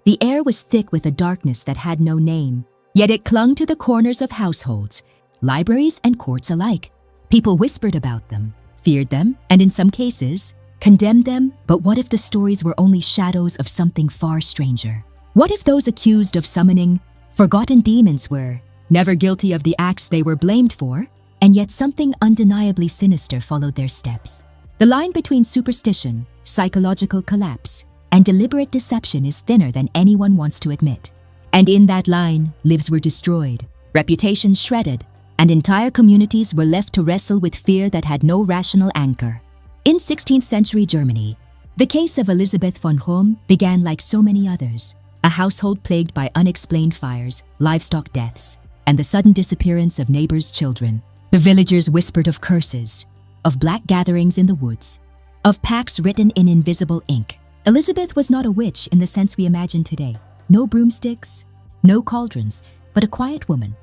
The air was thick with a darkness that had no name, yet it clung to the corners of households, libraries and courts alike. People whispered about them, feared them, and in some cases, condemned them. But what if the stories were only shadows of something far stranger? What if those accused of summoning forgotten demons were never guilty of the acts they were blamed for, and yet something undeniably sinister followed their steps? The line between superstition, psychological collapse, and deliberate deception is thinner than anyone wants to admit. And in that line, lives were destroyed, reputations shredded, and entire communities were left to wrestle with fear that had no rational anchor. In 16th century Germany, the case of Elisabeth von Röhm began like so many others, a household plagued by unexplained fires, livestock deaths, and the sudden disappearance of neighbors' children. The villagers whispered of curses, of black gatherings in the woods, of pacts written in invisible ink. Elisabeth was not a witch in the sense we imagine today. No broomsticks, no cauldrons, but a quiet woman.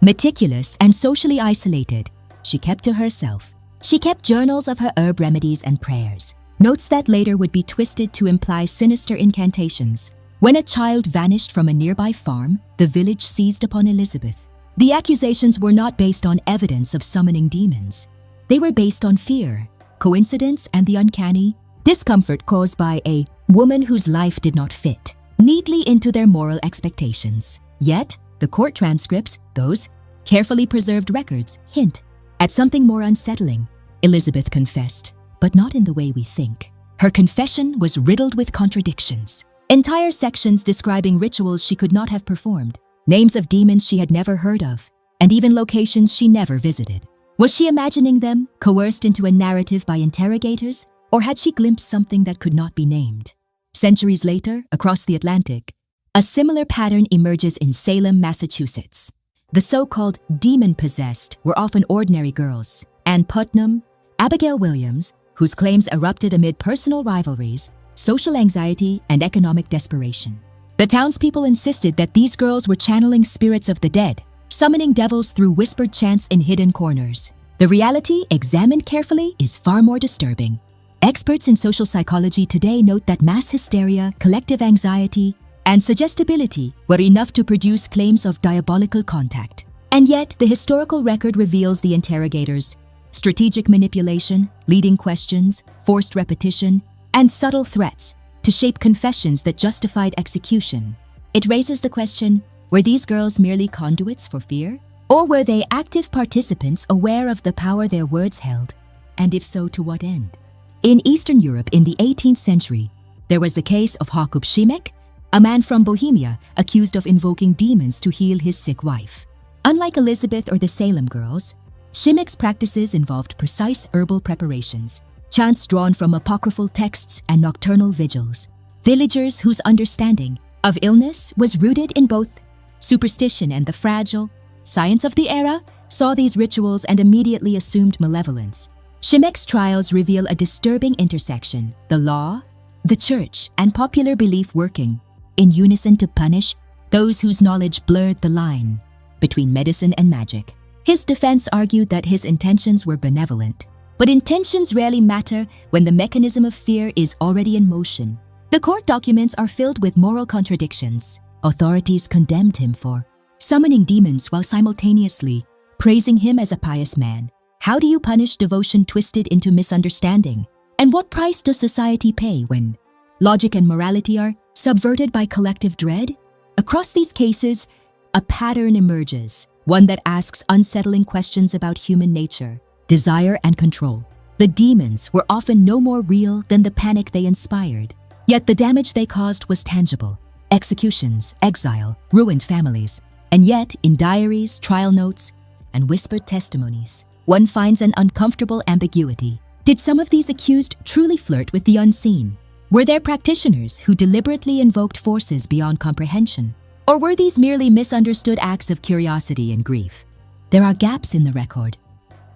Meticulous and socially isolated, she kept to herself. She kept journals of her herb remedies and prayers, notes that later would be twisted to imply sinister incantations. When a child vanished from a nearby farm, the village seized upon Elisabeth. The accusations were not based on evidence of summoning demons. They were based on fear, coincidence, and the uncanny, discomfort caused by a woman whose life did not fit neatly into their moral expectations. Yet, the court transcripts, those carefully preserved records, hint at something more unsettling. Elisabeth confessed, but not in the way we think. Her confession was riddled with contradictions. Entire sections describing rituals she could not have performed, names of demons she had never heard of, and even locations she never visited. Was she imagining them, coerced into a narrative by interrogators, or had she glimpsed something that could not be named? Centuries later, across the Atlantic, a similar pattern emerges in Salem, Massachusetts. The so-called demon-possessed were often ordinary girls. Ann Putnam, Abigail Williams, whose claims erupted amid personal rivalries, social anxiety, and economic desperation. The townspeople insisted that these girls were channeling spirits of the dead, summoning devils through whispered chants in hidden corners. The reality, examined carefully, is far more disturbing. Experts in social psychology today note that mass hysteria, collective anxiety, and suggestibility were enough to produce claims of diabolical contact. And yet, the historical record reveals the interrogators' strategic manipulation, leading questions, forced repetition, and subtle threats to shape confessions that justified execution. It raises the question, were these girls merely conduits for fear? Or were they active participants aware of the power their words held? And if so, to what end? In Eastern Europe in the 18th century, there was the case of Jakub Šimek, a man from Bohemia accused of invoking demons to heal his sick wife. Unlike Elisabeth or the Salem girls, Šimek's practices involved precise herbal preparations, chants drawn from apocryphal texts, and nocturnal vigils. Villagers whose understanding of illness was rooted in both superstition and the fragile science of the era saw these rituals and immediately assumed malevolence. Šimek's trials reveal a disturbing intersection, the law, the church, and popular belief working in unison to punish those whose knowledge blurred the line between medicine and magic. His defense argued that his intentions were benevolent, but intentions rarely matter when the mechanism of fear is already in motion. The court documents are filled with moral contradictions. Authorities condemned him for summoning demons while simultaneously praising him as a pious man. How do you punish devotion twisted into misunderstanding? And what price does society pay when logic and morality are subverted by collective dread? Across these cases, a pattern emerges, one that asks unsettling questions about human nature, desire, and control. The demons were often no more real than the panic they inspired. Yet the damage they caused was tangible. Executions, exile, ruined families. And yet, in diaries, trial notes, and whispered testimonies, one finds an uncomfortable ambiguity. Did some of these accused truly flirt with the unseen? Were there practitioners who deliberately invoked forces beyond comprehension? Or were these merely misunderstood acts of curiosity and grief? There are gaps in the record,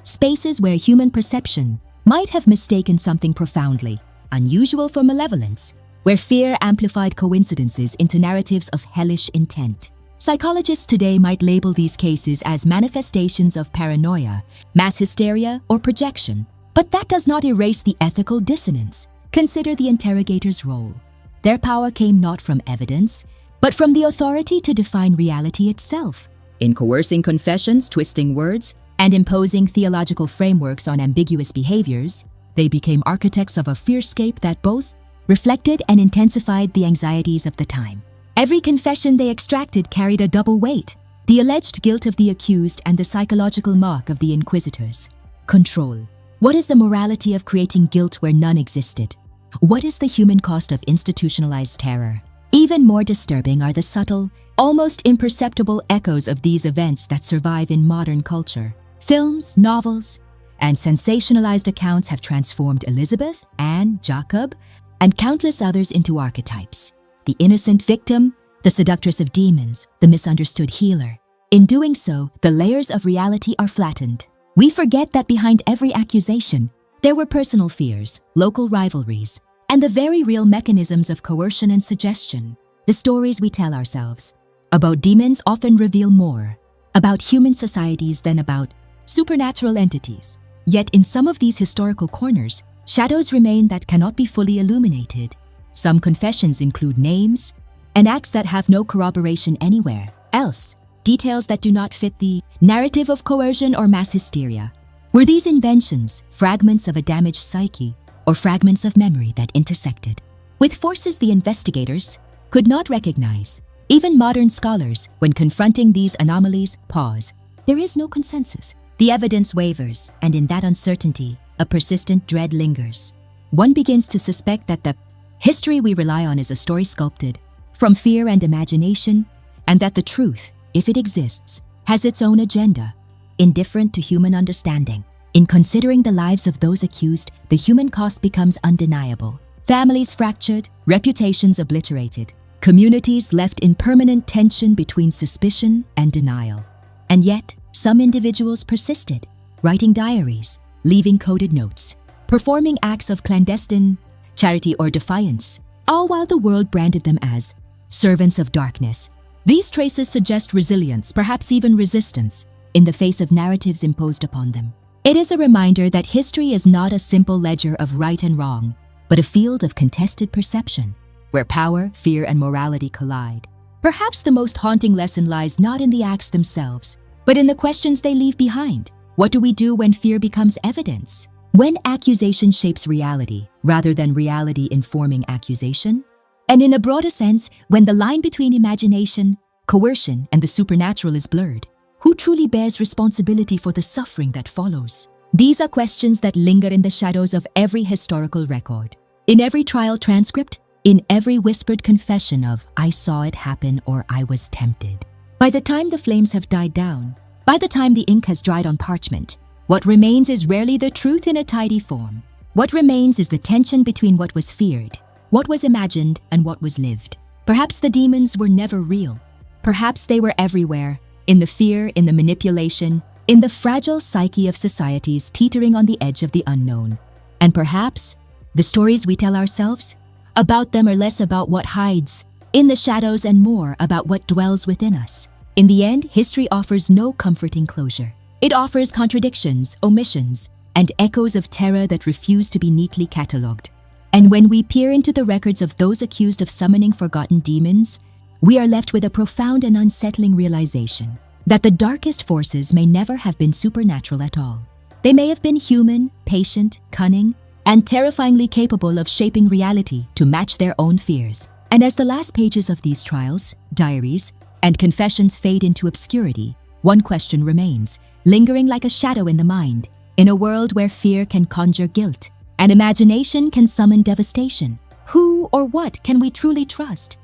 spaces where human perception might have mistaken something profoundly unusual for malevolence, where fear amplified coincidences into narratives of hellish intent. Psychologists today might label these cases as manifestations of paranoia, mass hysteria, or projection, but that does not erase the ethical dissonance. Consider the interrogator's role. Their power came not from evidence, but from the authority to define reality itself. In coercing confessions, twisting words, and imposing theological frameworks on ambiguous behaviors, they became architects of a fearscape that both reflected and intensified the anxieties of the time. Every confession they extracted carried a double weight: the alleged guilt of the accused and the psychological mark of the inquisitors. Control. What is the morality of creating guilt where none existed? What is the human cost of institutionalized terror? Even more disturbing are the subtle, almost imperceptible echoes of these events that survive in modern culture. Films, novels, and sensationalized accounts have transformed Elisabeth, Anne, Jakub, and countless others into archetypes. The innocent victim, the seductress of demons, the misunderstood healer. In doing so, the layers of reality are flattened. We forget that behind every accusation, there were personal fears, local rivalries, and the very real mechanisms of coercion and suggestion. The stories we tell ourselves about demons often reveal more about human societies than about supernatural entities. Yet in some of these historical corners, shadows remain that cannot be fully illuminated. Some confessions include names and acts that have no corroboration anywhere else, details that do not fit the narrative of coercion or mass hysteria. Were these inventions fragments of a damaged psyche or fragments of memory that intersected with forces the investigators could not recognize? Even modern scholars, when confronting these anomalies, pause. There is no consensus. The evidence wavers, and in that uncertainty, a persistent dread lingers. One begins to suspect that the history we rely on is a story sculpted from fear and imagination, and that the truth, if it exists, has its own agenda, indifferent to human understanding. In considering the lives of those accused, the human cost becomes undeniable. Families fractured, reputations obliterated, communities left in permanent tension between suspicion and denial. And yet, some individuals persisted, writing diaries, leaving coded notes, performing acts of clandestine charity or defiance, all while the world branded them as servants of darkness. These traces suggest resilience, perhaps even resistance, in the face of narratives imposed upon them. It is a reminder that history is not a simple ledger of right and wrong, but a field of contested perception, where power, fear, and morality collide. Perhaps the most haunting lesson lies not in the acts themselves, but in the questions they leave behind. What do we do when fear becomes evidence? When accusation shapes reality, rather than reality informing accusation? And in a broader sense, when the line between imagination, coercion, and the supernatural is blurred, who truly bears responsibility for the suffering that follows? These are questions that linger in the shadows of every historical record. In every trial transcript, in every whispered confession of "I saw it happen" or "I was tempted." By the time the flames have died down, by the time the ink has dried on parchment, what remains is rarely the truth in a tidy form. What remains is the tension between what was feared, what was imagined, and what was lived. Perhaps the demons were never real. Perhaps they were everywhere, in the fear, in the manipulation, in the fragile psyche of societies teetering on the edge of the unknown. And perhaps the stories we tell ourselves about them are less about what hides in the shadows and more about what dwells within us. In the end, history offers no comforting closure. It offers contradictions, omissions, and echoes of terror that refuse to be neatly catalogued. And when we peer into the records of those accused of summoning forgotten demons, we are left with a profound and unsettling realization that the darkest forces may never have been supernatural at all. They may have been human, patient, cunning, and terrifyingly capable of shaping reality to match their own fears. And as the last pages of these trials, diaries, and confessions fade into obscurity, one question remains, lingering like a shadow in the mind. In a world where fear can conjure guilt and imagination can summon devastation, who or what can we truly trust?